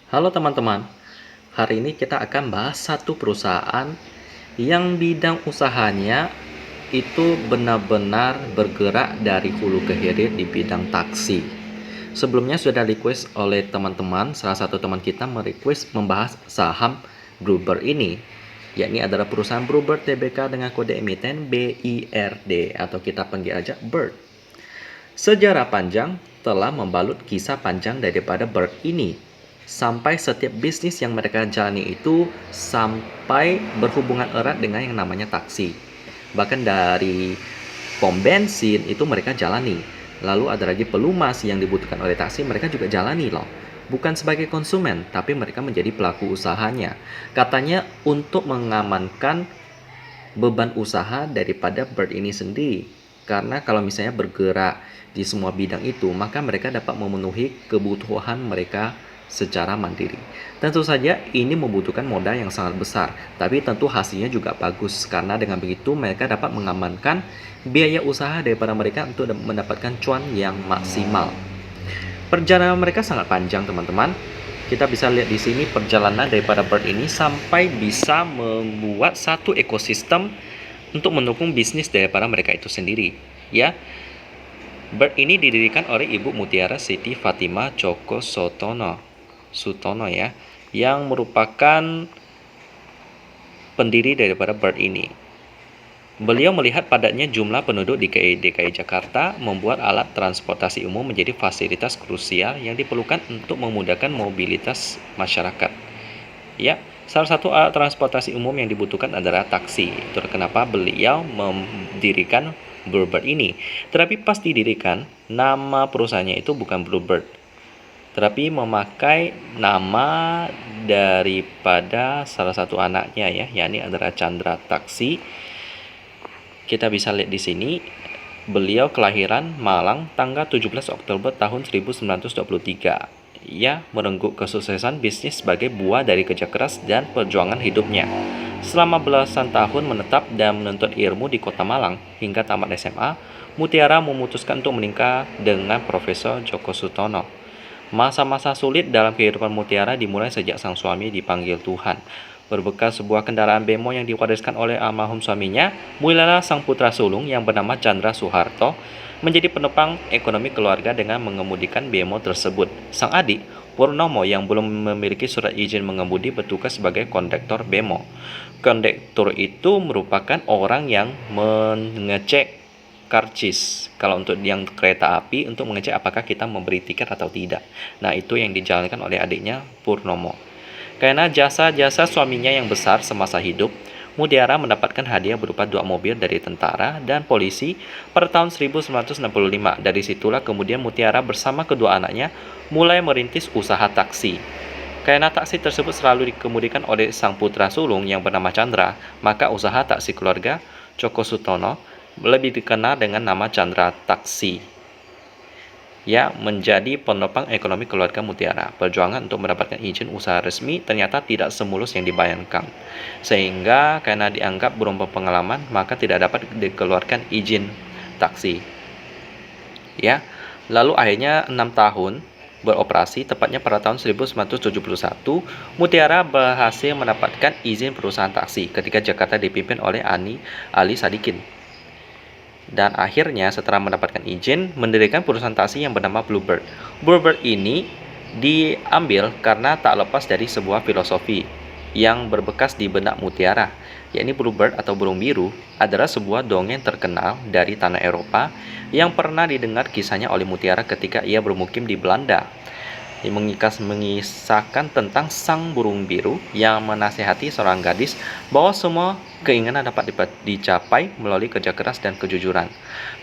Halo teman-teman, hari ini kita akan bahas satu perusahaan yang bidang usahanya itu benar-benar bergerak dari hulu ke hilir di bidang taksi. Sebelumnya sudah request oleh teman-teman, salah satu teman kita merequest membahas saham Bluebird ini, yakni adalah perusahaan Bluebird Tbk dengan kode emiten BIRD atau kita panggil aja Bird. Sejarah panjang telah membalut kisah panjang daripada Bird ini. Sampai setiap bisnis yang mereka jalani itu sampai berhubungan erat dengan yang namanya taksi. Bahkan dari pom bensin itu mereka jalani. Lalu ada lagi pelumas yang dibutuhkan oleh taksi mereka juga jalani loh. Bukan sebagai konsumen, tapi mereka menjadi pelaku usahanya. Katanya untuk mengamankan beban usaha daripada Bird ini sendiri. Karena kalau misalnya bergerak di semua bidang itu, maka mereka dapat memenuhi kebutuhan mereka secara mandiri. Tentu saja ini membutuhkan modal yang sangat besar, tapi tentu hasilnya juga bagus karena dengan begitu mereka dapat mengamankan biaya usaha daripada mereka untuk mendapatkan cuan yang maksimal. Perjalanan mereka sangat panjang, teman-teman. Kita bisa lihat di sini perjalanan daripada Bird ini sampai bisa membuat satu ekosistem untuk mendukung bisnis daripada mereka itu sendiri. Ya, Bird ini didirikan oleh Ibu Mutiara Siti Fatimah Djoko Sutono ya, yang merupakan pendiri daripada Bird ini. Beliau melihat padatnya jumlah penduduk di DKI Jakarta membuat alat transportasi umum menjadi fasilitas krusial yang diperlukan untuk memudahkan mobilitas masyarakat. Ya, salah satu alat transportasi umum yang dibutuhkan adalah taksi. Itulah kenapa beliau mendirikan Bluebird ini. Tetapi pas didirikan, nama perusahaannya itu bukan Bluebird, tetapi memakai nama daripada salah satu anaknya ya, yakni adalah Chandra Taksi. Kita bisa lihat di sini, beliau kelahiran Malang tanggal 17 Oktober tahun 1923. Ia merenggut kesuksesan bisnis sebagai buah dari kerja keras dan perjuangan hidupnya. Selama belasan tahun menetap dan menuntut ilmu di kota Malang hingga tamat SMA, Mutiara memutuskan untuk menikah dengan Profesor Djoko Sutono. Masa-masa sulit dalam kehidupan Mutiara dimulai sejak sang suami dipanggil Tuhan. Berbekal sebuah kendaraan bemo yang diwariskan oleh almarhum suaminya, mulailah sang putra sulung yang bernama Chandra Soeharto menjadi penopang ekonomi keluarga dengan mengemudikan bemo tersebut. Sang adik, Purnomo, yang belum memiliki surat izin mengemudi bertugas sebagai kondektor bemo. Kondektor itu merupakan orang yang mengecek karcis kalau untuk yang kereta api untuk mengecek apakah kita memberi tiket atau tidak. Nah, itu yang dijalankan oleh adiknya Purnomo. Karena jasa-jasa suaminya yang besar semasa hidup, Mutiara mendapatkan hadiah berupa 2 mobil dari tentara dan polisi pada tahun 1965. Dari situlah kemudian Mutiara bersama kedua anaknya mulai merintis usaha taksi. Karena taksi tersebut selalu dikemudikan oleh sang putra sulung yang bernama Chandra, maka usaha taksi keluarga Djoko Sutono lebih dikenal dengan nama Chandra Taksi, ya, menjadi penopang ekonomi keluarga Mutiara. Perjuangan untuk mendapatkan izin usaha resmi ternyata tidak semulus yang dibayangkan. Sehingga karena dianggap belum berpengalaman, maka tidak dapat dikeluarkan izin taksi. Ya, lalu akhirnya 6 tahun beroperasi, tepatnya pada tahun 1971, Mutiara berhasil mendapatkan izin perusahaan taksi ketika Jakarta dipimpin oleh Ali Sadikin. Dan akhirnya setelah mendapatkan izin, mendirikan perusahaan taksi yang bernama Bluebird. Bluebird ini diambil karena tak lepas dari sebuah filosofi yang berbekas di benak Mutiara, yakni Bluebird atau burung biru adalah sebuah dongeng terkenal dari tanah Eropa yang pernah didengar kisahnya oleh Mutiara ketika ia bermukim di Belanda. Mengisahkan tentang sang burung biru yang menasihati seorang gadis bahwa semua keinginan dapat dicapai melalui kerja keras dan kejujuran.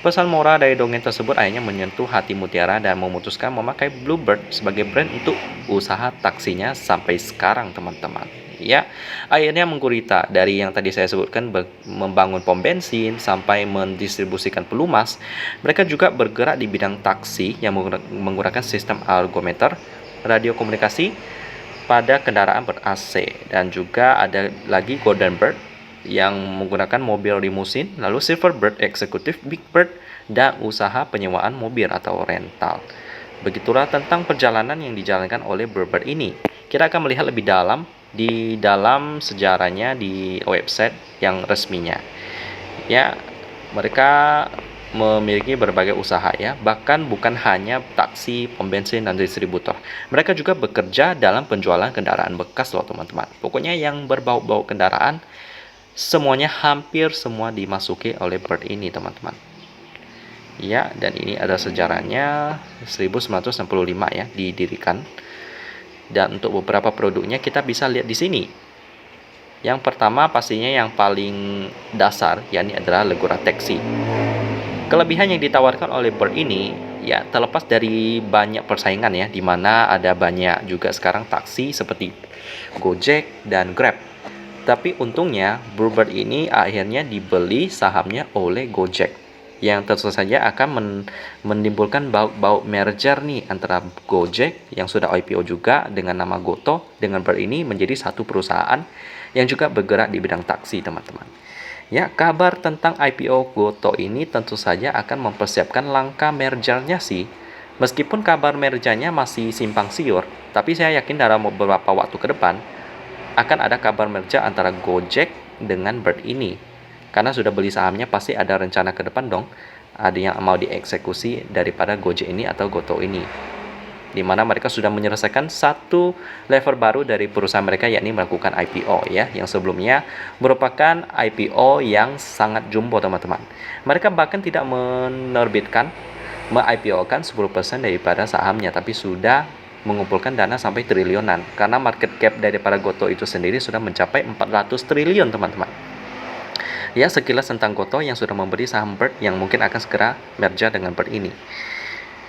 Pesan moral dari dongeng tersebut akhirnya menyentuh hati Mutiara dan memutuskan memakai Bluebird sebagai brand untuk usaha taksinya sampai sekarang, teman-teman. Ya, akhirnya menggurita dari yang tadi saya sebutkan, membangun pom bensin sampai mendistribusikan pelumas. Mereka juga bergerak di bidang taksi yang menggunakan sistem argometer, radio komunikasi pada kendaraan ber-AC, dan juga ada lagi Golden Bird yang menggunakan mobil limusin, lalu Silverbird Executive, Big Bird, dan usaha penyewaan mobil atau rental. Begitulah tentang perjalanan yang dijalankan oleh Bluebird ini. kita akan melihat lebih dalam di dalam sejarahnya di website yang resminya. Ya, mereka memiliki berbagai usaha ya, bahkan bukan hanya taksi, pom bensin, dan distributor. Mereka juga bekerja dalam penjualan kendaraan bekas loh teman-teman. Pokoknya yang berbau-bau kendaraan, semuanya hampir semua dimasuki oleh Bird ini teman-teman. Ya, dan ini ada sejarahnya 1965 ya didirikan. Dan untuk beberapa produknya kita bisa lihat di sini. Yang pertama pastinya yang paling dasar, yakni adalah Legora Taxi. Kelebihan yang ditawarkan oleh Bird ini ya terlepas dari banyak persaingan ya, di mana ada banyak juga sekarang taksi seperti Gojek dan Grab. Tapi untungnya Bluebird ini akhirnya dibeli sahamnya oleh Gojek, yang tentu saja akan menimbulkan bau-bau merger nih antara Gojek yang sudah IPO juga dengan nama Goto dengan Bird ini menjadi satu perusahaan yang juga bergerak di bidang taksi teman-teman. Ya, kabar tentang IPO Goto ini tentu saja akan mempersiapkan langkah mergernya sih. Meskipun kabar mergernya masih simpang siur, tapi saya yakin dalam beberapa waktu ke depan akan ada kabar merger antara Gojek dengan Bird ini. Karena sudah beli sahamnya pasti ada rencana ke depan dong, ada yang mau dieksekusi daripada Gojek ini atau Goto ini, di mana mereka sudah menyelesaikan satu level baru dari perusahaan mereka, yakni melakukan IPO ya, yang sebelumnya merupakan IPO yang sangat jumbo teman-teman. Mereka bahkan tidak me-IPO-kan 10% daripada sahamnya, tapi sudah mengumpulkan dana sampai triliunan, karena market cap daripada Goto itu sendiri sudah mencapai 400 triliun teman-teman. Ya, sekilas tentang Goto yang sudah memberi saham Bird yang mungkin akan segera merger dengan Bird ini.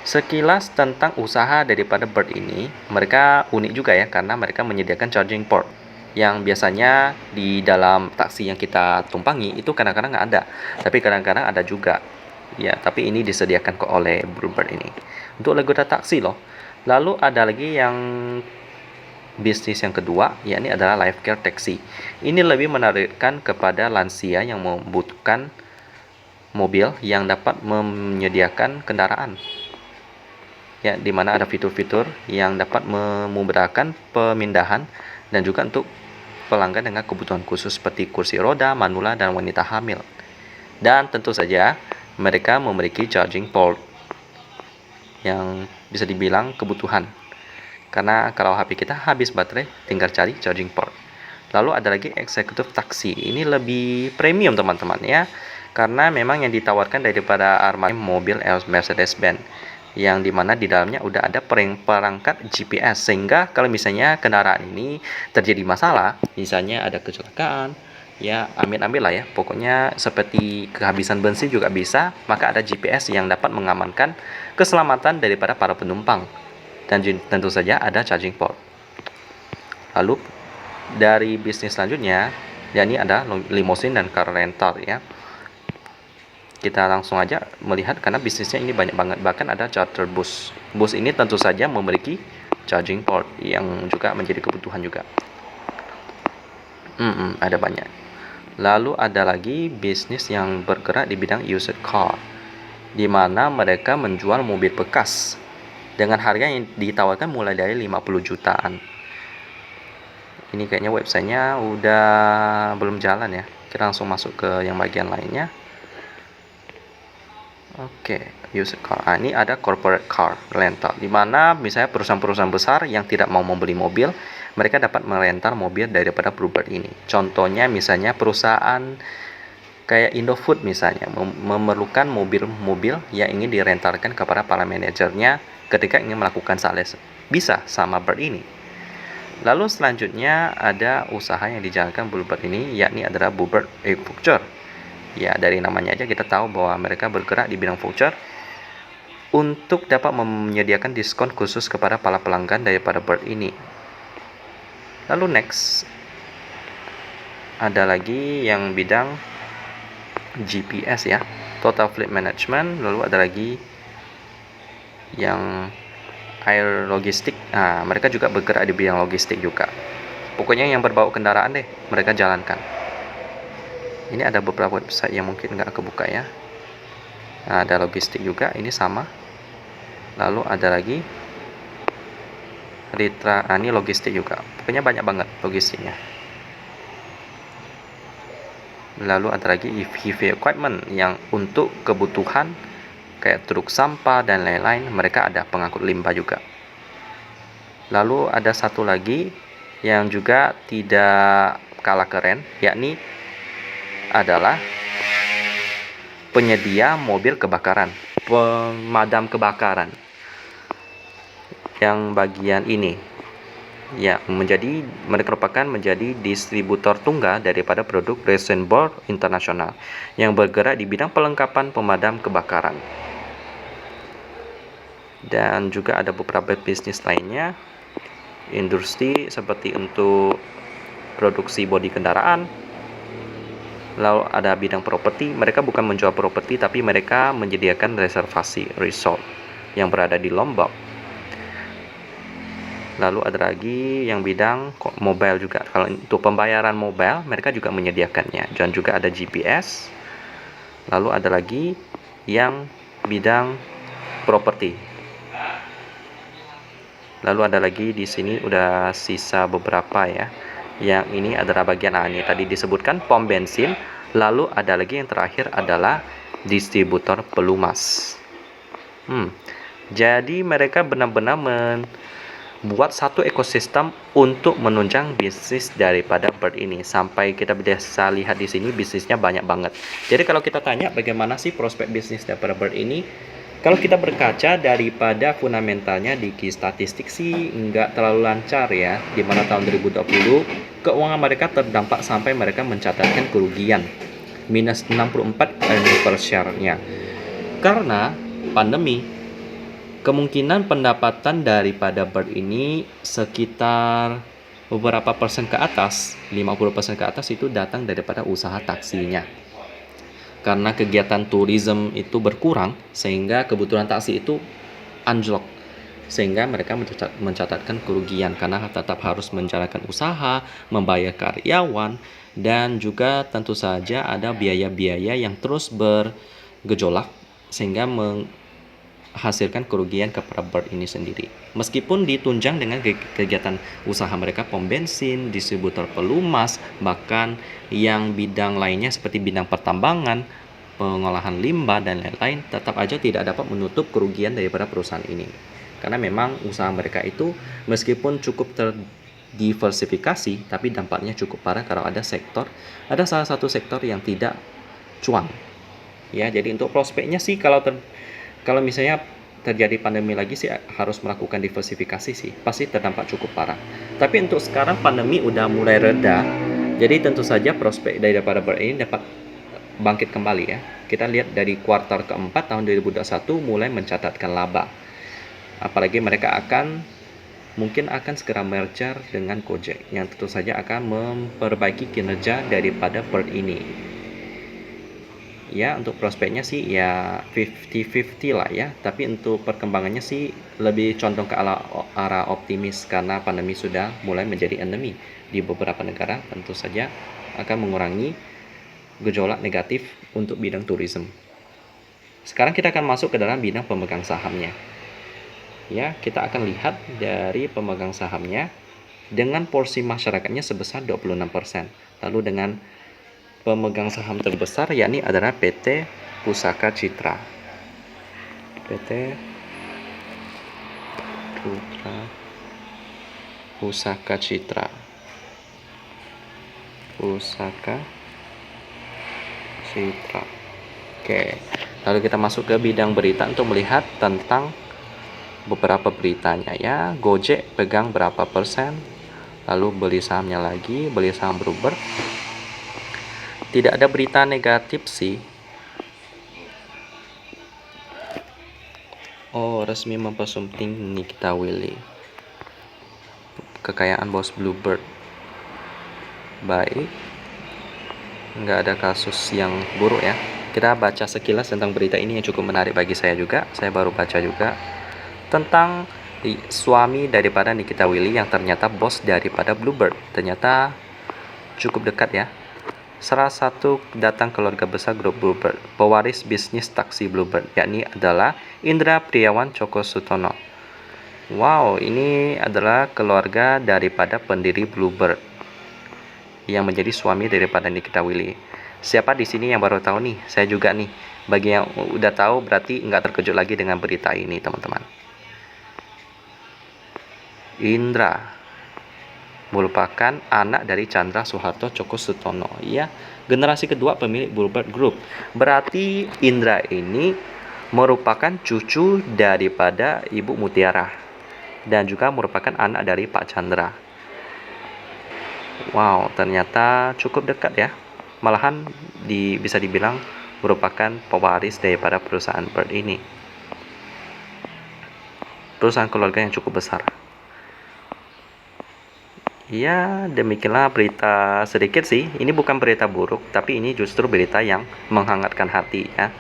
Sekilas tentang usaha daripada Bird ini, mereka unik juga ya, karena mereka menyediakan charging port yang biasanya di dalam taksi yang kita tumpangi itu kadang-kadang nggak ada, tapi kadang-kadang ada juga. Ya, tapi ini disediakan kok oleh Bluebird ini untuk Legora taksi loh. Lalu ada lagi yang bisnis yang kedua, yakni adalah Life Care Taxi. Ini lebih menarikkan kepada lansia yang membutuhkan mobil yang dapat menyediakan kendaraan. Ya, di mana ada fitur-fitur yang dapat memudahkan pemindahan dan juga untuk pelanggan dengan kebutuhan khusus seperti kursi roda, manula, dan wanita hamil. Dan tentu saja mereka memiliki charging port yang bisa dibilang kebutuhan. Karena kalau HP kita habis baterai, tinggal cari charging port. Lalu ada lagi eksekutif taksi. Ini lebih premium teman-teman ya, karena memang yang ditawarkan daripada armada mobil Mercedes-Benz, yang dimana di dalamnya udah ada perangkat GPS, sehingga kalau misalnya kendaraan ini terjadi masalah, misalnya ada kecelakaan, ya amit-amit lah ya, pokoknya seperti kehabisan bensin juga bisa, maka ada GPS yang dapat mengamankan keselamatan daripada para penumpang, dan tentu saja ada charging port. Lalu dari bisnis selanjutnya, yakni ada limousine dan car rental ya. Kita langsung aja melihat karena bisnisnya ini banyak banget, bahkan ada charter bus. Bus ini tentu saja memiliki charging port yang juga menjadi kebutuhan juga. Ada banyak. Lalu ada lagi bisnis yang bergerak di bidang used car, di mana mereka menjual mobil bekas dengan harga yang ditawarkan mulai dari 50 jutaan. Ini kayaknya websitenya udah belum jalan ya. Kita langsung masuk ke yang bagian lainnya. Oke, used car. Ini ada corporate car rental, di mana misalnya perusahaan-perusahaan besar yang tidak mau membeli mobil, mereka dapat merental mobil daripada Bluebird ini. Contohnya misalnya perusahaan kayak Indofood misalnya memerlukan mobil-mobil yang ingin direntalkan kepada para manajernya ketika ingin melakukan sales, bisa sama Bird ini. Lalu selanjutnya ada usaha yang dijalankan Bluebird ini, yakni adalah Bluebird e-voucher. Ya, dari namanya aja kita tahu bahwa mereka bergerak di bidang voucher untuk dapat menyediakan diskon khusus kepada para pelanggan daripada Bird ini. Lalu next ada lagi yang bidang GPS ya, Total Fleet Management. Lalu ada lagi yang air logistik. Nah, mereka juga bergerak di bidang logistik juga. Pokoknya yang berbau kendaraan deh mereka jalankan. Ini ada beberapa website yang mungkin nggak kebuka ya. Nah, ada logistik juga, ini sama. Lalu ada lagi Ini logistik juga, pokoknya banyak banget logistiknya. Lalu ada lagi heavy equipment yang untuk kebutuhan kayak truk sampah dan lain-lain, mereka ada pengangkut limbah juga. Lalu ada satu lagi yang juga tidak kalah keren, yakni adalah penyedia mobil kebakaran, pemadam kebakaran. Yang bagian ini ya mereka merupakan menjadi distributor tunggal daripada produk Rosenborg Internasional yang bergerak di bidang pelengkapan pemadam kebakaran. Dan juga ada beberapa bisnis lainnya, industri seperti untuk produksi bodi kendaraan. Lalu ada bidang properti, mereka bukan menjual properti tapi mereka menyediakan reservasi resort yang berada di Lombok. Lalu ada lagi yang bidang mobile juga. Kalau untuk pembayaran mobile, mereka juga menyediakannya. Dan juga ada GPS. Lalu ada lagi yang bidang properti. Lalu ada lagi di sini udah sisa beberapa ya. Yang ini adalah bagian ini tadi disebutkan pom bensin. Lalu ada lagi yang terakhir adalah distributor pelumas. Jadi mereka benar-benar buat satu ekosistem untuk menunjang bisnis daripada Bird ini. Sampai kita bisa lihat di sini bisnisnya banyak banget. Jadi kalau kita tanya bagaimana sih prospek bisnis daripada Bird ini, kalau kita berkaca daripada fundamentalnya di statistik sih nggak terlalu lancar ya. Di mana tahun 2020 keuangan mereka terdampak sampai mereka mencatatkan kerugian minus 64 earnings per share-nya karena pandemi. Kemungkinan pendapatan daripada Bird ini sekitar beberapa persen ke atas, 50% ke atas itu datang daripada usaha taksinya. Karena kegiatan tourism itu berkurang, sehingga kebutuhan taksi itu anjlok. Sehingga mereka mencatatkan kerugian karena tetap harus menjalankan usaha, membayar karyawan, dan juga tentu saja ada biaya-biaya yang terus bergejolak sehingga hasilkan kerugian kepada Bird ini sendiri. Meskipun ditunjang dengan kegiatan usaha mereka pom bensin, distributor pelumas, bahkan yang bidang lainnya seperti bidang pertambangan, pengolahan limbah dan lain-lain, tetap aja tidak dapat menutup kerugian daripada perusahaan ini. Karena memang usaha mereka itu meskipun cukup terdiversifikasi, tapi dampaknya cukup parah kalau ada salah satu sektor yang tidak cuan. Ya, jadi untuk prospeknya sih kalau misalnya terjadi pandemi lagi sih harus melakukan diversifikasi sih, pasti terdampak cukup parah. Tapi untuk sekarang pandemi udah mulai reda, jadi tentu saja prospek daripada Bird ini dapat bangkit kembali ya. Kita lihat dari kuartal keempat tahun 2021 mulai mencatatkan laba. Apalagi mereka mungkin akan segera merger dengan Gojek yang tentu saja akan memperbaiki kinerja daripada Bird ini. Ya, untuk prospeknya sih ya 50-50 lah ya, tapi untuk perkembangannya sih lebih condong ke arah optimis karena pandemi sudah mulai menjadi endemi di beberapa negara, tentu saja akan mengurangi gejolak negatif untuk bidang tourism. Sekarang kita akan masuk ke dalam bidang pemegang sahamnya. Ya, kita akan lihat dari pemegang sahamnya dengan porsi masyarakatnya sebesar 26%. Lalu dengan pemegang saham terbesar yakni adalah PT Pusaka Citra. PT Pusaka Citra. Oke. Lalu kita masuk ke bidang berita untuk melihat tentang beberapa beritanya ya. Gojek pegang berapa persen? Lalu beli sahamnya lagi, beli saham Bluebird. Tidak ada berita negatif sih. Resmi mempersunting Nikita Willy. Kekayaan bos Bluebird. Baik. Nggak ada kasus yang buruk ya. Kita baca sekilas tentang berita ini yang cukup menarik bagi saya juga. Saya baru baca juga tentang suami daripada Nikita Willy yang ternyata bos daripada Bluebird. Ternyata cukup dekat ya. Salah satu datang keluarga besar grup Bluebird, pewaris bisnis taksi Bluebird, yakni adalah Indra Priawan Coko Sutono. Wow, ini adalah keluarga daripada pendiri Bluebird yang menjadi suami daripada Nikita Willy. Siapa di sini yang baru tahu nih? Saya juga nih. Bagi yang udah tahu berarti nggak terkejut lagi dengan berita ini, teman-teman. Indra merupakan anak dari Chandra Soeharto Cokro Sutono, ya, generasi kedua pemilik Bluebird Group. Berarti Indra ini merupakan cucu daripada Ibu Mutiara dan juga merupakan anak dari Pak Chandra. Wow, ternyata cukup dekat ya. Malahan bisa dibilang merupakan pewaris daripada perusahaan Bird ini. Perusahaan keluarga yang cukup besar. Ya, demikianlah berita sedikit sih. Ini bukan berita buruk, tapi ini justru berita yang menghangatkan hati ya.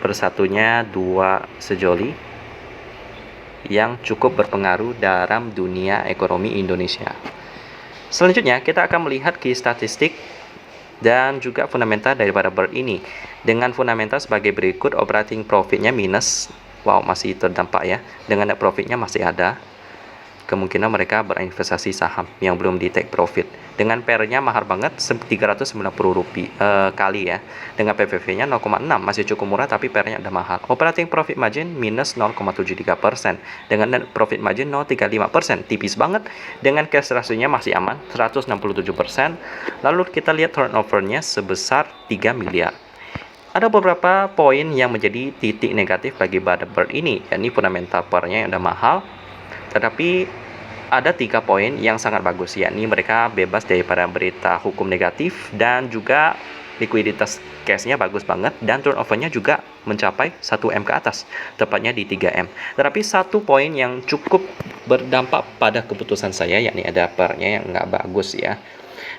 Bersatunya dua sejoli yang cukup berpengaruh dalam dunia ekonomi Indonesia. Selanjutnya, kita akan melihat key statistik dan juga fundamental daripada Bird ini. Dengan fundamental sebagai berikut, operating profitnya minus, wow, masih terdampak ya. Dengan net profitnya masih ada. Kemungkinan mereka berinvestasi saham yang belum di take profit. Dengan PER-nya mahal banget, 390 kali ya. Dengan PBV-nya 0,6, masih cukup murah tapi PER-nya udah mahal. Operating profit margin minus 0,73%. Dengan net profit margin 0,35%, tipis banget. Dengan cash ratio-nya masih aman, 167%. Lalu kita lihat turnover-nya sebesar 3 miliar. Ada beberapa poin yang menjadi titik negatif bagi Bird ini, yakni fundamental PER-nya yang udah mahal. Tetapi ada 3 poin yang sangat bagus, yakni mereka bebas daripada berita hukum negatif dan juga likuiditas cash-nya bagus banget dan turnover-nya juga mencapai 1M ke atas, tepatnya di 3M. Tetapi satu poin yang cukup berdampak pada keputusan saya, yakni ada PER-nya yang nggak bagus ya.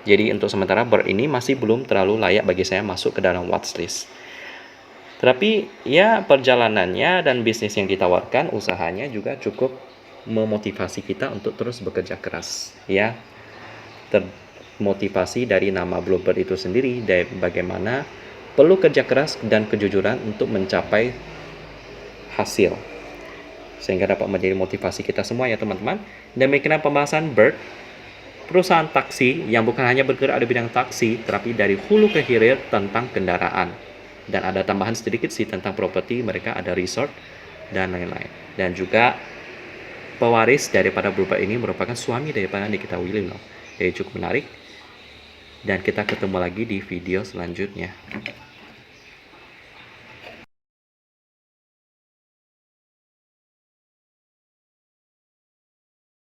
Jadi untuk sementara Bird ini masih belum terlalu layak bagi saya masuk ke dalam watchlist. Tetapi ya perjalanannya dan bisnis yang ditawarkan, usahanya juga cukup memotivasi kita untuk terus bekerja keras ya. Termotivasi dari nama Bluebird itu sendiri, dari bagaimana perlu kerja keras dan kejujuran untuk mencapai hasil, sehingga dapat menjadi motivasi kita semua ya teman-teman. Demikian pembahasan Bird, perusahaan taksi yang bukan hanya bergerak di bidang taksi, tetapi dari hulu ke hilir tentang kendaraan. Dan ada tambahan sedikit sih tentang properti, mereka ada resort dan lain-lain. Dan juga pewaris daripada Bluebird ini merupakan suami daripada Nikita Willy loh. Jadi cukup menarik. Dan kita ketemu lagi di video selanjutnya.